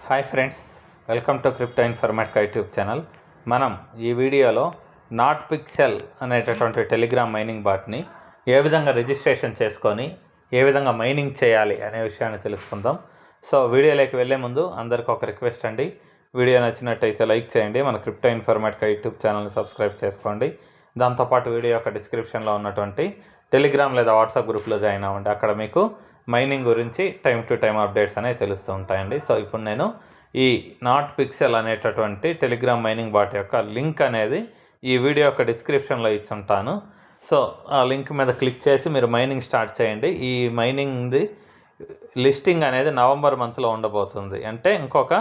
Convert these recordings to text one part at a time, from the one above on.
Hi friends, welcome to crypto informatic YouTube channel. మనం ఈ వీడియోలో నాట్ పిక్సెల్ అనేటటువంటి టెలిగ్రామ్ మైనింగ్ బాట్ని ఏ విధంగా రిజిస్ట్రేషన్ చేసుకొని ఏ విధంగా మైనింగ్ చేయాలి అనే విషయాన్ని తెలుసుకుందాం. సో వీడియోలోకి వెళ్ళే ముందు అందరికీ ఒక రిక్వెస్ట్ అండి, వీడియో నచ్చినట్టయితే లైక్ చేయండి, మన క్రిప్టో ఇన్ఫర్మేటిక్ యూట్యూబ్ ఛానల్ని సబ్స్క్రైబ్ చేసుకోండి. దాంతోపాటు వీడియో యొక్క డిస్క్రిప్షన్లో ఉన్నటువంటి టెలిగ్రామ్ లేదా వాట్సాప్ గ్రూప్లో జాయిన్ అవ్వండి. అక్కడ మీకు మైనింగ్ గురించి టైం టు టైం అప్డేట్స్ అనేవి తెలుస్తూ ఉంటాయండి. సో ఇప్పుడు నేను ఈ నాట్ పిక్సెల్ అనేటటువంటి టెలిగ్రామ్ మైనింగ్ బాట్ యొక్క లింక్ అనేది ఈ వీడియో యొక్క డిస్క్రిప్షన్లో ఇచ్చుంటాను. సో ఆ లింక్ మీద క్లిక్ చేసి మీరు మైనింగ్ స్టార్ట్ చేయండి. ఈ మైనింగ్ది లిస్టింగ్ అనేది నవంబర్ మంత్లో ఉండబోతుంది. అంటే ఇంకొక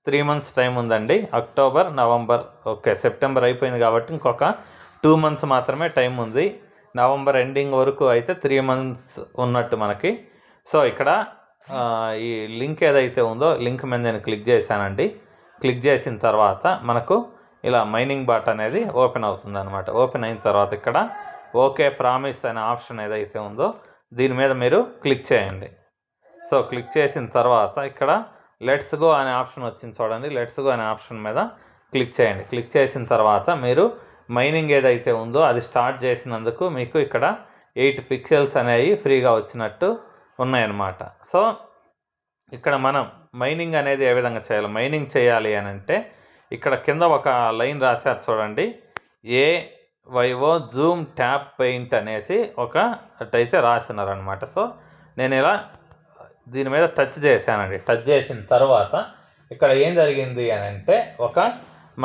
3 months టైం ఉందండి. అక్టోబర్, నవంబర్, ఓకే సెప్టెంబర్ అయిపోయింది కాబట్టి ఇంకొక 2 months మాత్రమే టైం ఉంది. నవంబర్ ఎండింగ్ వరకు అయితే 3 months ఉన్నట్టు మనకి. సో ఇక్కడ ఈ లింక్ ఏదైతే ఉందో లింక్ మీద నేను క్లిక్ చేశానండి. క్లిక్ చేసిన తర్వాత మనకు ఇలా మైనింగ్ బాట్ అనేది ఓపెన్ అవుతుంది అనమాట. ఓపెన్ అయిన తర్వాత ఇక్కడ ఓకే ప్రామిస్ అనే ఆప్షన్ ఏదైతే ఉందో దీని మీద మీరు క్లిక్ చేయండి. సో క్లిక్ చేసిన తర్వాత ఇక్కడ లెట్స్ గో అనే ఆప్షన్ వచ్చింది చూడండి. లెట్స్ గో అనే ఆప్షన్ మీద క్లిక్ చేయండి. క్లిక్ చేసిన తర్వాత మీరు మైనింగ్ ఏదైతే ఉందో అది స్టార్ట్ చేసినందుకు మీకు ఇక్కడ 8 పిక్సెల్స్ అనేవి ఫ్రీగా వచ్చినట్టు ఉన్నాయన్నమాట. సో ఇక్కడ మనం మైనింగ్ అనేది ఏ విధంగా చేయాలి, మైనింగ్ చేయాలి అని అంటే ఇక్కడ కింద ఒక లైన్ రాశారు చూడండి, AYO జూమ్ ట్యాప్ పెయింట్ అనేసి ఒకటైతే రాసినారనమాట. సో నేను ఇలా దీని మీద టచ్ చేశానండి. టచ్ చేసిన తర్వాత ఇక్కడ ఏం జరిగింది అని అంటే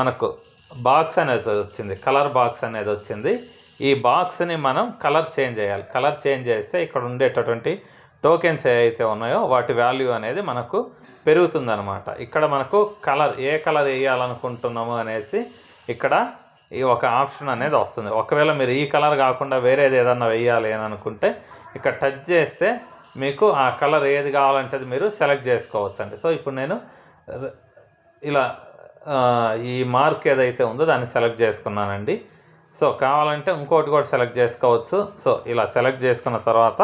మనకు బాక్స్ అనేది వచ్చింది, కలర్ బాక్స్ అనేది వచ్చింది. ఈ బాక్స్ని మనం కలర్ చేంజ్ చేయాలి. కలర్ చేంజ్ చేస్తే ఇక్కడ ఉండేటటువంటి టోకెన్స్ ఏవైతే ఉన్నాయో వాటి వాల్యూ అనేది మనకు పెరుగుతుందన్నమాట. ఇక్కడ మనకు కలర్ ఏ కలర్ వేయాలనుకుంటున్నాము అనేసి ఇక్కడ ఈ ఒక ఆప్షన్ అనేది వస్తుంది. ఒకవేళ మీరు ఈ కలర్ కాకుండా వేరేది ఏదన్నా వేయాలి అని అనుకుంటే ఇక్కడ టచ్ చేస్తే మీకు ఆ కలర్ ఏది కావాలంటే అది మీరు సెలెక్ట్ చేసుకోవచ్చండి. సో ఇప్పుడు నేను ఇలా ఈ మార్క్ ఏదైతే ఉందో దాన్ని సెలెక్ట్ చేసుకున్నానండి. సో కావాలంటే ఇంకోటి కూడా సెలెక్ట్ చేసుకోవచ్చు. సో ఇలా సెలెక్ట్ చేసుకున్న తర్వాత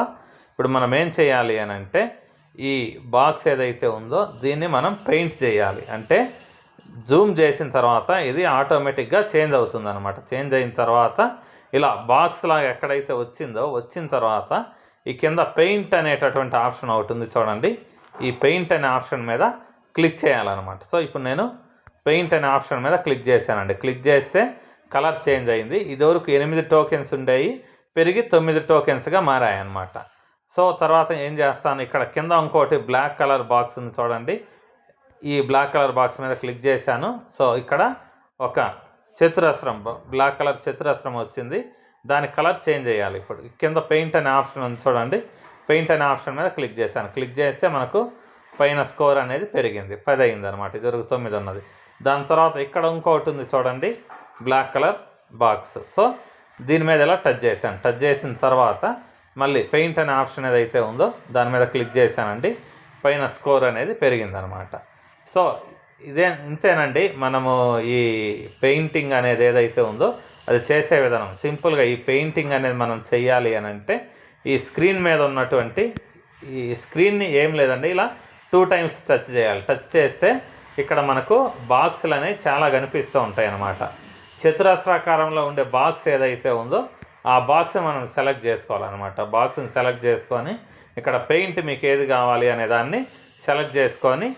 ఇప్పుడు మనం ఏం చేయాలి అని అంటే ఈ బాక్స్ ఏదైతే ఉందో దీన్ని మనం పెయింట్ చేయాలి. అంటే జూమ్ చేసిన తర్వాత ఇది ఆటోమేటిక్గా చేంజ్ అవుతుంది అనమాట. చేంజ్ అయిన తర్వాత ఇలా బాక్స్ లాగా ఎక్కడైతే వచ్చిన తర్వాత ఈ కింద పెయింట్ అనేటటువంటి ఆప్షన్ ఒకటి ఉంది చూడండి. ఈ పెయింట్ అనే ఆప్షన్ మీద క్లిక్ చేయాలన్నమాట. సో ఇప్పుడు నేను పెయింట్ అనే ఆప్షన్ మీద క్లిక్ చేశానండి. క్లిక్ చేస్తే కలర్ చేంజ్ అయింది. ఇదివరకు 8 టోకెన్స్ ఉండేవి, పెరిగి 9 టోకెన్స్గా మారాయి అన్నమాట. సో తర్వాత ఏం చేస్తాను, ఇక్కడ కింద ఇంకోటి బ్లాక్ కలర్ బాక్స్ ఉంది చూడండి. ఈ బ్లాక్ కలర్ బాక్స్ మీద క్లిక్ చేశాను. సో ఇక్కడ ఒక చతురస్రం, బ్లాక్ కలర్ చతురస్రం వచ్చింది. దాని కలర్ చేంజ్ చేయాలి. ఇప్పుడు కింద పెయింట్ అనే ఆప్షన్ ఉంది చూడండి. పెయింట్ అనే ఆప్షన్ మీద క్లిక్ చేశాను. క్లిక్ చేస్తే మనకు పైన స్కోర్ అనేది పెరిగింది, 10 అయింది అనమాట. ఇదివరకు 9 ఉన్నది. దాని తర్వాత ఇక్కడ ఇంకోటి ఉంది చూడండి, బ్లాక్ కలర్ బాక్స్. సో దీని మీద ఇలా టచ్ చేశాను. టచ్ చేసిన తర్వాత మళ్ళీ పెయింట్ అనే ఆప్షన్ ఏదైతే ఉందో దాని మీద క్లిక్ చేశానండి. పైన స్కోర్ అనేది పెరిగిందనమాట. సో ఇంతేనండి. మనము ఈ పెయింటింగ్ అనేది ఏదైతే ఉందో అది చేసే విధానం సింపుల్గా. ఈ పెయింటింగ్ అనేది మనం చెయ్యాలి అని అంటే ఈ స్క్రీన్ మీద ఉన్నటువంటి ఈ స్క్రీన్ని ఏం లేదండి, ఇలా 2 times టచ్ చేయాలి. టచ్ చేస్తే ఇక్కడ మనకు బాక్సులు అనేవి చాలా కనిపిస్తూ ఉంటాయి అన్నమాట. చతురస్రాకారంలో ఉండే బాక్స్ ఏదైతే ఉందో ఆ బాక్స్ని మనం సెలెక్ట్ చేసుకోవాలన్నమాట. బాక్స్ని సెలెక్ట్ చేసుకొని ఇక్కడ పెయింట్ మీకు ఏది కావాలి అనే దాన్ని సెలెక్ట్ చేసుకొని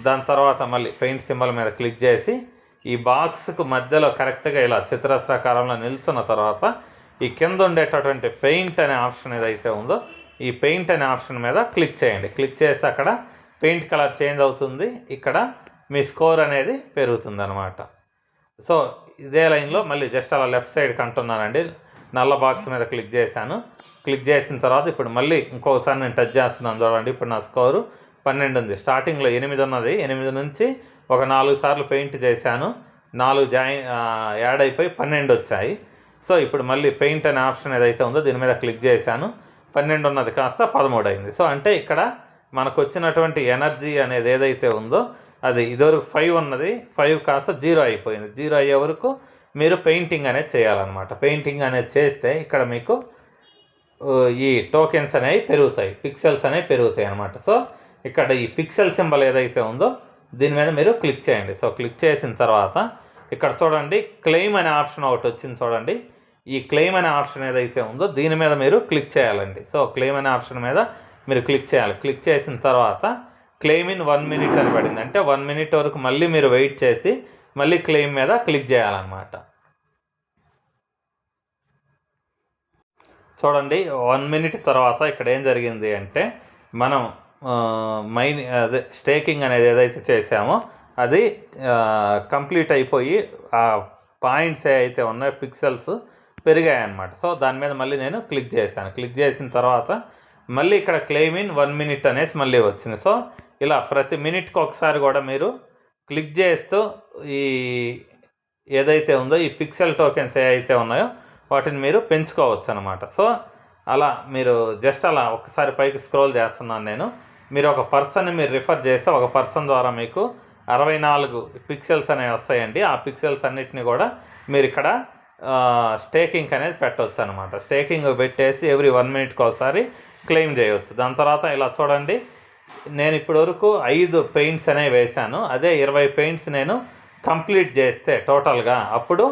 దాని తర్వాత మళ్ళీ పెయింట్ సింబల్ మీద క్లిక్ చేసి ఈ బాక్స్కు మధ్యలో కరెక్ట్గా ఇలా చతురస్రాకారంలో నిల్చున్న తర్వాత ఈ కింద ఉండేటటువంటి పెయింట్ అనే ఆప్షన్ ఏదైతే ఉందో ఈ పెయింట్ అనే ఆప్షన్ మీద క్లిక్ చేయండి. క్లిక్ చేస్తే అక్కడ పెయింట్ కలర్ చేంజ్ అవుతుంది. ఇక్కడ మీ స్కోర్ అనేది పెరుగుతుంది అనమాట. సో ఇదే లైన్లో మళ్ళీ జస్ట్ అలా లెఫ్ట్ సైడ్కి అంటున్నానండి. నల్ల బాక్స్ మీద క్లిక్ చేశాను. క్లిక్ చేసిన తర్వాత ఇప్పుడు మళ్ళీ ఇంకోసారి నేను టచ్ చేస్తున్నాను చూడండి. ఇప్పుడు నా స్కోరు 12 ఉంది. స్టార్టింగ్లో 8 ఉన్నది. 8 నుంచి ఒక 4 సార్లు పెయింట్ చేశాను. 4 యాడ్ అయిపోయి 12 వచ్చాయి. సో ఇప్పుడు మళ్ళీ పెయింట్ అనే ఆప్షన్ ఏదైతే ఉందో దీని మీద క్లిక్ చేశాను. 12 ఉన్నది కాస్త 13 అయింది. సో అంటే ఇక్కడ మనకు వచ్చినటువంటి ఎనర్జీ అనేది ఏదైతే ఉందో అది ఇదివరకు 5 ఉన్నది, 5 కాస్త 0 అయిపోయింది. 0 అయ్యే వరకు మీరు పెయింటింగ్ అనేది చేయాలన్నమాట. పెయింటింగ్ అనేది చేస్తే ఇక్కడ మీకు ఈ టోకెన్స్ అనేవి పెరుగుతాయి, పిక్సెల్స్ అనేవి పెరుగుతాయి అన్నమాట. సో ఇక్కడ ఈ పిక్సెల్ సింబల్ ఏదైతే ఉందో దీని మీద మీరు క్లిక్ చేయండి. సో క్లిక్ చేసిన తర్వాత ఇక్కడ చూడండి క్లెయిమ్ అనే ఆప్షన్ ఒకటి వచ్చింది చూడండి. ఈ క్లెయిమ్ అనే ఆప్షన్ ఏదైతే ఉందో దీని మీద మీరు క్లిక్ చేయాలండి. సో క్లెయిమ్ అనే ఆప్షన్ మీద మీరు క్లిక్ చేయాలి. క్లిక్ చేసిన తర్వాత క్లెయిమ్ ఇన్ 1 minute అని పడింది. అంటే 1 minute వరకు మళ్ళీ మీరు వెయిట్ చేసి మళ్ళీ క్లెయిమ్ మీద క్లిక్ చేయాలన్నమాట. చూడండి 1 minute తర్వాత ఇక్కడ ఏం జరిగింది అంటే మనం అదే స్టేకింగ్ అనేది ఏదైతే చేసామో అది కంప్లీట్ అయిపోయి ఆ పాయింట్స్ ఏవైతే ఉన్నాయో పిక్సెల్స్ పెరిగాయి అన్నమాట. సో దాని మీద మళ్ళీ నేను క్లిక్ చేశాను. క్లిక్ చేసిన తర్వాత మళ్ళీ ఇక్కడ క్లెయిమ్ ఇన్ 1 minute అనేసి మళ్ళీ వచ్చింది. సో ఇలా ప్రతి మినిట్కి ఒకసారి కూడా మీరు క్లిక్ చేస్తూ ఈ ఏదైతే ఉందో ఈ పిక్సెల్ టోకెన్స్ ఏవైతే ఉన్నాయో వాటిని మీరు పెంచుకోవచ్చు అనమాట. సో అలా మీరు జస్ట్ అలా ఒకసారి పైకి స్క్రోల్ చేస్తున్నాను నేను. మీరు ఒక పర్సన్ని మీరు రిఫర్ చేస్తే ఒక పర్సన్ ద్వారా మీకు 64 పిక్సెల్స్ అనేవి వస్తాయండి. ఆ పిక్సెల్స్ అన్నిటిని కూడా మీరు ఇక్కడ స్టేకింగ్ అనేది పెట్టవచ్చు అనమాట. స్టేకింగ్ పెట్టేసి ఎవ్రీ 1 minute ఒకసారి క్లెయిమ్ చేయవచ్చు. దాని తర్వాత ఇలా చూడండి, నేను ఇప్పటి వరకు 5 పెయింట్స్ అనేవి వేశాను. అదే 20 పెయింట్స్ నేను కంప్లీట్ చేస్తే టోటల్గా అప్పుడు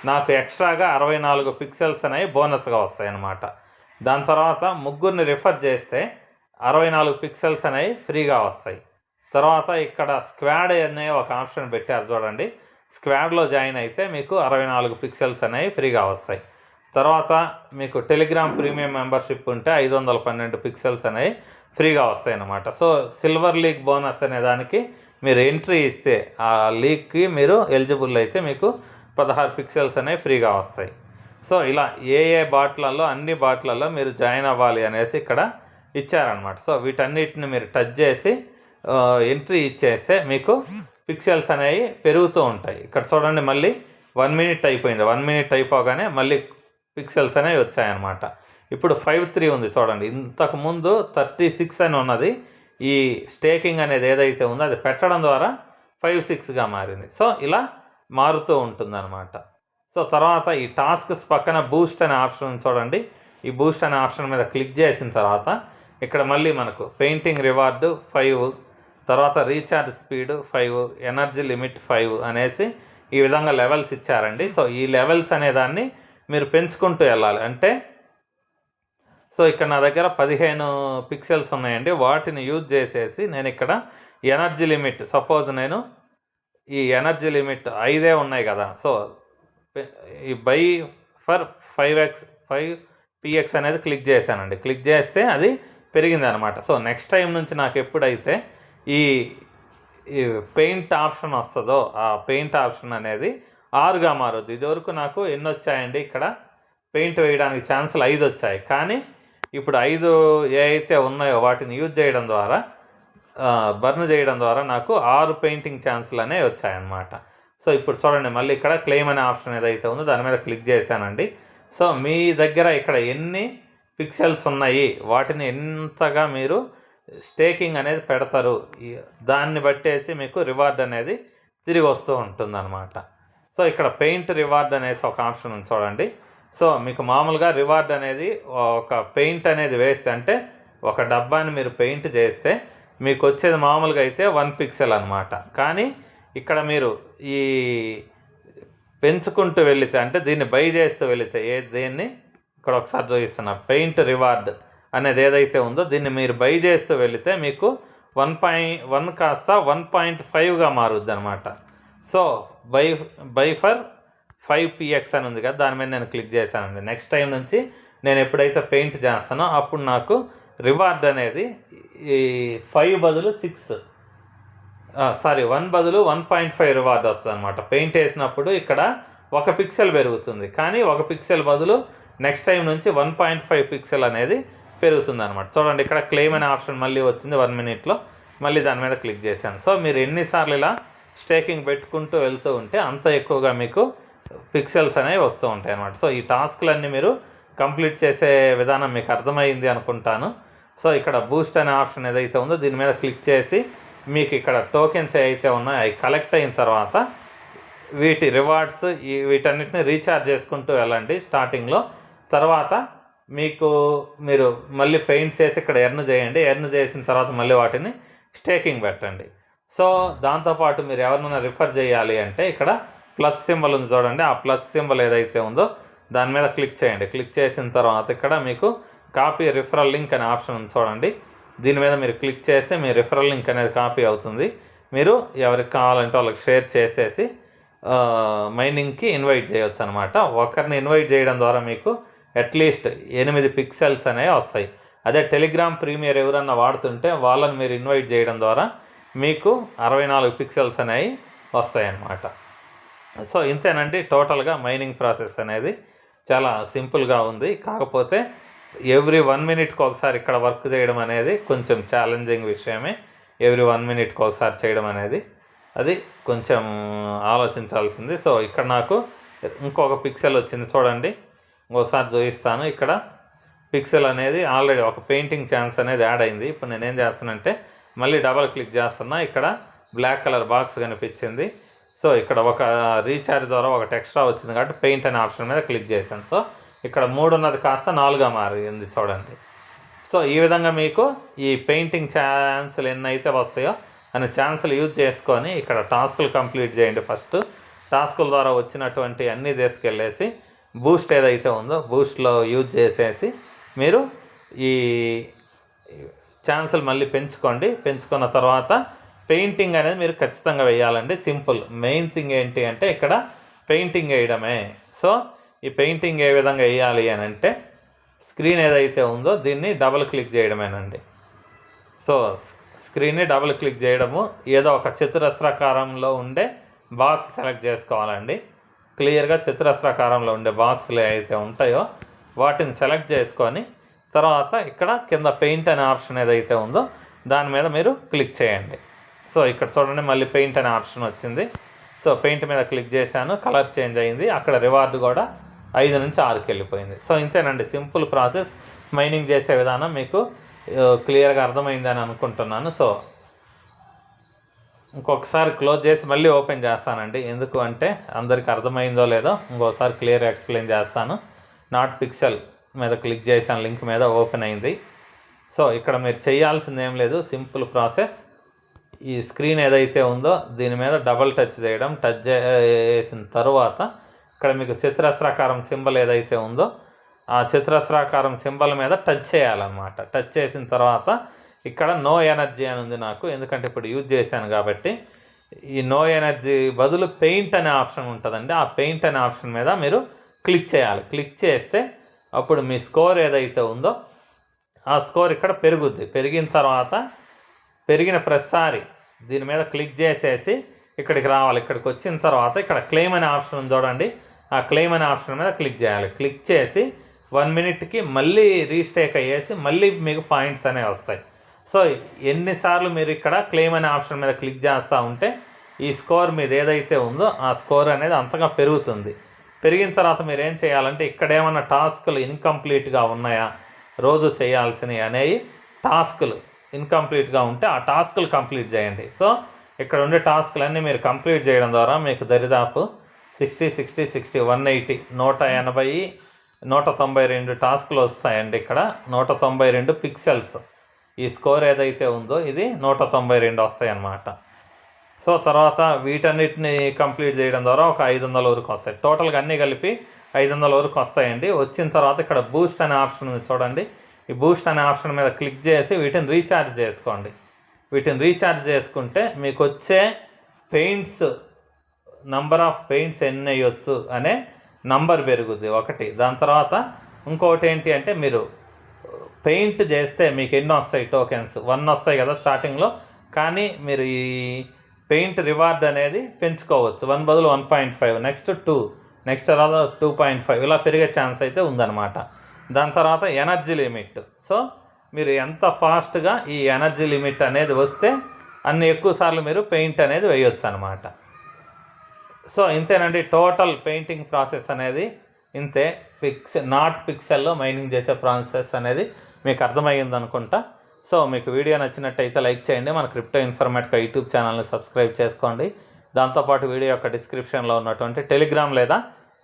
నాకు ఎక్స్ట్రాగా 64 పిక్సెల్స్ అనేవి బోనస్గా వస్తాయి అన్నమాట. దాని తర్వాత ముగ్గురిని రిఫర్ చేస్తే 64 పిక్సెల్స్ అనేవి ఫ్రీగా వస్తాయి. తర్వాత ఇక్కడ స్క్వాడ్ అనే ఒక ఆప్షన్ పెట్టారు చూడండి. స్క్వాడ్లో జాయిన్ అయితే మీకు 64 పిక్సెల్స్ అనేవి ఫ్రీగా వస్తాయి. తర్వాత మీకు టెలిగ్రామ్ ప్రీమియం మెంబర్షిప్ ఉంటే 512 పిక్సెల్స్ అనేవి ఫ్రీగా వస్తాయి అన్నమాట. సో సిల్వర్ లీగ్ బోనస్ అనే దానికి మీరు ఎంట్రీ ఇస్తే ఆ లీగ్కి మీరు ఎలిజిబుల్ అయితే మీకు 16 పిక్సెల్స్ అనేవి ఫ్రీగా వస్తాయి. సో ఇలా ఏ బాట్లలో అన్ని బాట్లలో మీరు జాయిన్ అవ్వాలి అనేసి ఇక్కడ ఇచ్చారనమాట. సో వీటన్నిటిని మీరు టచ్ చేసి ఎంట్రీ ఇచ్చేస్తే మీకు పిక్సెల్స్ అనేవి పెరుగుతూ ఉంటాయి. ఇక్కడ చూడండి మళ్ళీ 1 minute అయిపోయింది. 1 minute అయిపోగానే మళ్ళీ పిక్సెల్స్ అనేవి వచ్చాయన్నమాట. ఇప్పుడు 53 ఉంది చూడండి. ఇంతకుముందు 36 అని ఉన్నది. ఈ స్టేకింగ్ అనేది ఏదైతే ఉందో అది పెట్టడం ద్వారా 56గా మారింది. సో ఇలా మారుతూ ఉంటుందన్నమాట. సో తర్వాత ఈ టాస్క్స్ పక్కన బూస్ట్ అనే ఆప్షన్ చూడండి. ఈ బూస్ట్ అనే ఆప్షన్ మీద క్లిక్ చేసిన తర్వాత ఇక్కడ మళ్ళీ మనకు పెయింటింగ్ రివార్డు 5, తర్వాత రీఛార్జ్ స్పీడ్ 5, ఎనర్జీ లిమిట్ 5 అనేసి ఈ విధంగా లెవెల్స్ ఇచ్చారండి. సో ఈ లెవెల్స్ అనేదాన్ని మీరు పెంచుకుంటూ వెళ్ళాలి. అంటే సో ఇక్కడ నా దగ్గర 15 పిక్సెల్స్ ఉన్నాయండి. వాటిని యూజ్ చేసేసి నేను ఇక్కడ ఎనర్జీ లిమిట్ సపోజ్ నేను ఈ ఎనర్జీ లిమిట్ 5 ఉన్నాయి కదా. సో ఈ బై ఫర్ 5px అనేది క్లిక్ చేశానండి. క్లిక్ చేస్తే అది పెరిగింది అనమాట. సో నెక్స్ట్ టైం నుంచి నాకు ఎప్పుడైతే ఈ పెయింట్ ఆప్షన్ వస్తుందో ఆ పెయింట్ ఆప్షన్ అనేది 6గా మారుద్ది. ఇదివరకు నాకు ఎన్ని వచ్చాయండి, ఇక్కడ పెయింట్ వేయడానికి ఛాన్సులు 5 వచ్చాయి. కానీ ఇప్పుడు 5 ఏ అయితే ఉన్నాయో వాటిని యూజ్ చేయడం ద్వారా బర్న్ చేయడం ద్వారా నాకు 6 పెయింటింగ్ ఛాన్సులు అనేవి వచ్చాయన్నమాట. సో ఇప్పుడు చూడండి మళ్ళీ ఇక్కడ క్లెయిమ్ అనే ఆప్షన్ ఏదైతే ఉందో దాని మీద క్లిక్ చేశానండి. సో మీ దగ్గర ఇక్కడ ఎన్ని పిక్సెల్స్ ఉన్నాయి వాటిని ఎంతగా మీరు స్టేకింగ్ అనేది పెడతారు దాన్ని బట్టేసి మీకు రివార్డ్ అనేది తిరిగి వస్తూ ఉంటుందన్నమాట. సో ఇక్కడ పెయింట్ రివార్డ్ అనేసి ఒక ఆప్షన్ ఉంది చూడండి. సో మీకు మామూలుగా రివార్డ్ అనేది ఒక పెయింట్ అనేది వేస్తే అంటే ఒక డబ్బాని మీరు పెయింట్ చేస్తే మీకు వచ్చేది మామూలుగా అయితే 1 పిక్సెల్ అనమాట. కానీ ఇక్కడ మీరు ఈ పెంచుకుంటూ వెళితే అంటే దీన్ని బై చేస్తూ వెళితే దేన్ని ఇక్కడ ఒకసారి చూపిస్తున్నా పెయింట్ రివార్డ్ అనేది ఏదైతే ఉందో దీన్ని మీరు బై చేస్తూ వెళితే మీకు 1 కాస్త 1.5గా మారుద్ది అనమాట. సో బై ఫర్ 5px అని ఉంది కదా, దాని మీద నేను క్లిక్ చేశానండి. నెక్స్ట్ టైం నుంచి నేను ఎప్పుడైతే పెయింట్ చేస్తానో అప్పుడు నాకు రివార్డ్ అనేది ఈ 5 బదులు 6 1 బదులు 1.5 రివార్డ్ వస్తుంది అనమాట. పెయింట్ వేసినప్పుడు ఇక్కడ 1 పిక్సెల్ పెరుగుతుంది, కానీ 1 పిక్సెల్ బదులు నెక్స్ట్ టైం నుంచి 1.5 పిక్సెల్ అనేది పెరుగుతుంది అనమాట. చూడండి ఇక్కడ క్లెయిమ్ అనే ఆప్షన్ మళ్ళీ వచ్చింది 1 minute మళ్ళీ దాని మీద క్లిక్ చేశాను. సో మీరు ఎన్నిసార్లు ఇలా స్టేకింగ్ పెట్టుకుంటూ వెళ్తూ ఉంటే అంత ఎక్కువగా మీకు పిక్సెల్స్ అనేవి వస్తూ ఉంటాయి అన్నమాట. సో ఈ టాస్క్లన్నీ మీరు కంప్లీట్ చేసే విధానం మీకు అర్థమైంది అనుకుంటాను. సో ఇక్కడ బూస్ట్ అనే ఆప్షన్ ఏదైతే ఉందో దీని మీద క్లిక్ చేసి మీకు ఇక్కడ టోకెన్స్ ఏవైతే ఉన్నాయో అవి కలెక్ట్ అయిన తర్వాత వీటి రివార్డ్స్ వీటన్నిటిని రీఛార్జ్ చేసుకుంటూ వెళ్ళండి స్టార్టింగ్లో. తర్వాత మీరు మళ్ళీ పెయింట్స్ వేసి ఇక్కడ ఎర్న్ చేయండి. ఎర్న్ చేసిన తర్వాత మళ్ళీ వాటిని స్టేకింగ్ పెట్టండి. సో దాంతోపాటు మీరు ఎవరినైనా రిఫర్ చేయాలి అంటే ఇక్కడ ప్లస్ సింబల్ ఉంది చూడండి, ఆ ప్లస్ సింబల్ ఏదైతే ఉందో దాని మీద క్లిక్ చేయండి. క్లిక్ చేసిన తర్వాత ఇక్కడ మీకు కాపీ రిఫరల్ లింక్ అనే ఆప్షన్ ఉంది చూడండి, దీని మీద మీరు క్లిక్ చేస్తే మీ రిఫరల్ లింక్ అనేది కాపీ అవుతుంది. మీరు ఎవరికి కావాలంటే వాళ్ళకి షేర్ చేసేసి మైనింగ్కి ఇన్వైట్ చేయవచ్చు అనమాట. ఒకరిని ఇన్వైట్ చేయడం ద్వారా మీకు అట్లీస్ట్ 8 పిక్సెల్స్ అనేవి వస్తాయి. అదే టెలిగ్రామ్ ప్రీమియర్ ఎవరన్నా వాడుతుంటే వాళ్ళని మీరు ఇన్వైట్ చేయడం ద్వారా మీకు 64 పిక్సెల్స్ అనేవి వస్తాయి అన్నమాట. సో ఇంతేనండి టోటల్గా మైనింగ్ ప్రాసెస్ అనేది చాలా సింపుల్గా ఉంది. కాకపోతే ఎవ్రీ 1 మినిట్కి ఒకసారి ఇక్కడ వర్క్ చేయడం అనేది కొంచెం ఛాలెంజింగ్ విషయమే. ఎవ్రీ 1 మినిట్కి ఒకసారి చేయడం అనేది అది కొంచెం ఆలోచించాల్సింది. సో ఇక్కడ నాకు ఇంకొక పిక్సెల్ వచ్చింది చూడండి, ఇంకోసారి చూపిస్తాను. ఇక్కడ పిక్సెల్ అనేది ఆల్రెడీ ఒక పెయింటింగ్ ఛాన్స్ అనేది యాడ్ అయింది. ఇప్పుడు నేనేం చేస్తానంటే మళ్ళీ డబల్ క్లిక్ చేస్తున్నా, ఇక్కడ బ్లాక్ కలర్ బాక్స్ కనిపించింది. సో ఇక్కడ ఒక రీఛార్జ్ ద్వారా ఒకటి ఎక్స్ట్రా వచ్చింది కాబట్టి పెయింట్ అనే ఆప్షన్ మీద క్లిక్ చేశాను. సో ఇక్కడ 3 ఉన్నది కాస్త 4గా మారింది చూడండి. సో ఈ విధంగా మీకు ఈ పెయింటింగ్ ఛాన్సులు ఎన్ని అయితే వస్తాయో అనే ఛాన్సులు యూజ్ చేసుకొని ఇక్కడ టాస్కులు కంప్లీట్ చేయండి. ఫస్ట్ టాస్కుల ద్వారా వచ్చినటువంటి అన్నీ తీసుకెళ్ళేసి బూస్ట్ ఏదైతే ఉందో బూస్ట్లో యూజ్ చేసేసి మీరు ఈ ఛాన్సులు మళ్ళీ పెంచుకోండి. పెంచుకున్న తర్వాత పెయింటింగ్ అనేది మీరు ఖచ్చితంగా వేయాలండి. సింపుల్. మెయిన్ థింగ్ ఏంటి అంటే ఇక్కడ పెయింటింగ్ వేయడమే. సో ఈ పెయింటింగ్ ఏ విధంగా వేయాలి అని అంటే స్క్రీన్ ఏదైతే ఉందో దీన్ని డబుల్ క్లిక్ చేయడమేనండి. సో స్క్రీన్ని డబుల్ క్లిక్ చేయడము, ఏదో ఒక చతురస్రాకారంలో ఉండే బాక్స్ సెలెక్ట్ చేసుకోవాలండి. క్లియర్గా చతురస్రాకారంలో ఉండే బాక్స్లు ఏవైతే ఉంటాయో వాటిని సెలెక్ట్ చేసుకొని తర్వాత ఇక్కడ కింద పెయింట్ అనే ఆప్షన్ ఏదైతే ఉందో దాని మీద మీరు క్లిక్ చేయండి. సో ఇక్కడ చూడండి మళ్ళీ పెయింట్ అనే ఆప్షన్ వచ్చింది. సో పెయింట్ మీద క్లిక్ చేశాను, కలర్ చేంజ్ అయింది. అక్కడ రివార్డు కూడా 5 నుంచి 6కి వెళ్ళిపోయింది. సో ఇంతేనండి సింపుల్ ప్రాసెస్. మైనింగ్ చేసే విధానం మీకు క్లియర్గా అర్థమైందని అనుకుంటున్నాను. సో ఇంకొకసారి క్లోజ్ చేసి మళ్ళీ ఓపెన్ చేస్తానండి. ఎందుకు అంటే అందరికి అర్థమైందో లేదో ఇంకోసారి క్లియర్ ఎక్స్ప్లెయిన్ చేస్తాను. నాట్ పిక్సెల్ మీద క్లిక్ చేశాను, లింక్ మీద ఓపెన్ అయింది. సో ఇక్కడ మీరు చేయాల్సింది ఏం లేదు, సింపుల్ ప్రాసెస్. ఈ స్క్రీన్ ఏదైతే ఉందో దీని మీద డబల్ టచ్ చేయడం. టచ్ చేసిన తర్వాత ఇక్కడ మీకు చతురస్రాకారం సింబల్ ఏదైతే ఉందో ఆ చతురస్రాకారం సింబల్ మీద టచ్ చేయాలన్నమాట. టచ్ చేసిన తర్వాత ఇక్కడ నో ఎనర్జీ అని ఉంది నాకు, ఎందుకంటే ఇప్పుడు యూజ్ చేశాను కాబట్టి. ఈ నో ఎనర్జీ బదులు పెయింట్ అనే ఆప్షన్ ఉంటుందండి. ఆ పెయింట్ అనే ఆప్షన్ మీద మీరు క్లిక్ చేయాలి. క్లిక్ చేస్తే అప్పుడు మీ స్కోర్ ఏదైతే ఉందో ఆ స్కోర్ ఇక్కడ పెరుగుద్ది. పెరిగిన తర్వాత పెరిగిన ప్రతిసారి దీని మీద క్లిక్ చేసేసి ఇక్కడికి రావాలి. ఇక్కడికి వచ్చిన తర్వాత ఇక్కడ క్లెయిమ్ అనే ఆప్షన్ ఉంది చూడండి, ఆ క్లెయిమ్ అనే ఆప్షన్ మీద క్లిక్ చేయాలి. క్లిక్ చేసి 1 మినిట్కి మళ్ళీ రీస్టేక్ అయ్యేసి మళ్ళీ మీకు పాయింట్స్ అనేవి వస్తాయి. సో ఎన్నిసార్లు మీరు ఇక్కడ క్లెయిమ్ అనే ఆప్షన్ మీద క్లిక్ చేస్తూ ఉంటే ఈ స్కోర్ మీద ఏదైతే ఉందో ఆ స్కోర్ అనేది అంతగా పెరుగుతుంది. పెరిగిన తర్వాత మీరు ఏం చేయాలంటే ఇక్కడ ఏమన్నా టాస్కులు ఇన్కంప్లీట్గా ఉన్నాయా, రోజు చేయాల్సినవి అనేవి టాస్కులు ఇన్కంప్లీట్గా ఉంటే ఆ టాస్కులు కంప్లీట్ చేయండి. సో ఇక్కడ ఉండే టాస్కులన్నీ మీరు కంప్లీట్ చేయడం ద్వారా మీకు దరిదాపు 60, 60, 60, 180, 180, 192 టాస్కులు వస్తాయండి. ఇక్కడ 192 పిక్సెల్స్. ఈ స్కోర్ ఏదైతే ఉందో ఇది 192 వస్తాయి అన్నమాట. సో తర్వాత వీటన్నిటిని కంప్లీట్ చేయడం ద్వారా ఒక 500 వరకు వస్తాయి. టోటల్గా అన్నీ కలిపి 500 వరకు వస్తాయండి. వచ్చిన తర్వాత ఇక్కడ బూస్ట్ అనే ఆప్షన్ ఉంది చూడండి, ఈ బూస్ట్ అనే ఆప్షన్ మీద క్లిక్ చేసి వీటిని రీఛార్జ్ చేసుకోండి. వీటిని రీఛార్జ్ చేసుకుంటే మీకు వచ్చే పెయింట్స్ నంబర్ ఆఫ్ పెయింట్స్ ఎన్ని వేయచ్చు అనే నంబర్ పెరుగుద్ది ఒకటి. దాని తర్వాత ఇంకొకటి ఏంటి అంటే మీరు పెయింట్ చేస్తే మీకు ఎన్ని వస్తాయి టోకెన్స్, 1 వస్తాయి కదా స్టార్టింగ్లో. కానీ మీరు ఈ పెయింట్ రివార్డ్ అనేది పెంచుకోవచ్చు. 1 బదులు 1.5, నెక్స్ట్ 2, నెక్స్ట్ తర్వాత 2.5 ఇలా పెరిగే ఛాన్స్ అయితే ఉందన్నమాట. దాని తర్వాత ఎనర్జీ లిమిట్. సో మీరు ఎంత ఫాస్ట్గా ఈ ఎనర్జీ లిమిట్ అనేది వస్తే అన్ని ఎక్కువ సార్లు మీరు పెయింట్ అనేది వేయొచ్చు అనమాట. సో ఇంతేనండి టోటల్ పెయింటింగ్ ప్రాసెస్ అనేది ఇంతే. నాట్ పిక్సెల్లో మైనింగ్ చేసే ప్రాసెస్ అనేది మీకు అర్థమయ్యింది అనుకుంటా. సో మీకు వీడియో నచ్చినట్టయితే లైక్ చేయండి. మన క్రిప్టో ఇన్ఫర్మేటికా యూట్యూబ్ ఛానల్ని సబ్స్క్రైబ్ చేసుకోండి. దాంతోపాటు వీడియో యొక్క డిస్క్రిప్షన్లో ఉన్నటువంటి టెలిగ్రామ్ లేదా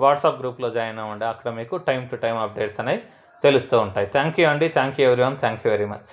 వాట్సాప్ గ్రూప్లో జాయిన్ అవ్వండి. అక్కడ మీకు టైం టు టైం అప్డేట్స్ అనేవి తెలుస్తూ ఉంటాయి. థ్యాంక్ యూ అండి. Thank you everyone. Thank you very much.